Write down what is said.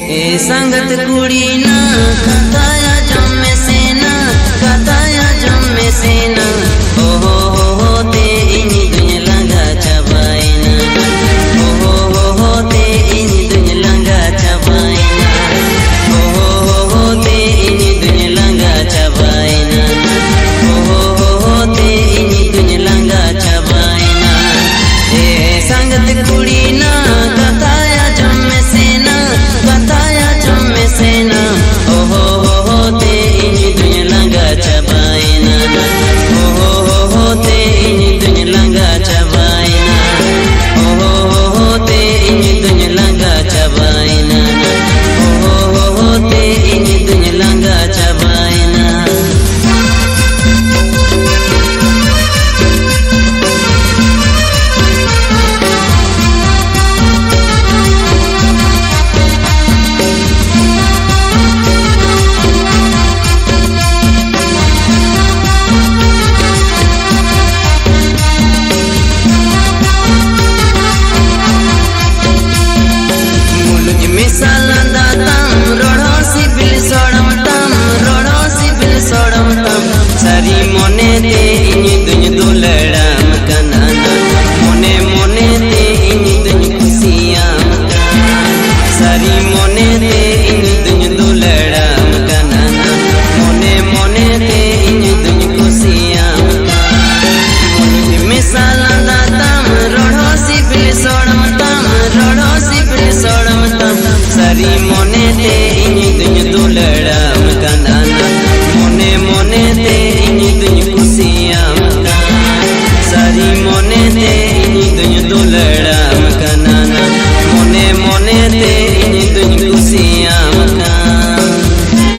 संगत कुड़ी ना कताया जम्मे सेना, कताया जम्मे सेना। ओ हो ते इनी दुनिया लंगा चबाइना, ओ हो ते इनी दुनिया लंगा चबाइना, ओ हो ते इनी दुनिया लंगा चबाइना, ओ हो ते इनी दुनिया लंगा चबाइना। संगत कुड़ी ना कताया जम्मे सेना, कताया जम्मे सेना। ओ हो ते इनी दुनिया लंगा चबाइना, ओ हो ते इनी दुनिया लंगा चबाइना, ओ हो ते इनी दुनिया लंगा चबाइना, ओ हो ते इनी दुनिया लंगा चबाइना। मिसालंदा तम रोड़ो सिबिल सोड़म तम, रोड़ो सिबिल सोड़म तम। सारी मोने ते इनी दुनिया दुलड़ाम कनाना, मोने मोने ते इनी दुनिया खुशियाम कनाना। सारी मोने ते इनी दुनिया दुलड़ाम कनाना, मोने मोने ते इनी दुनिया खुशियाम कनाना। मिसालंदा तम रोड़ो सिबिल सोड़म तम, रोड़ो सिबिल सोड़म तम। सारी मोने ते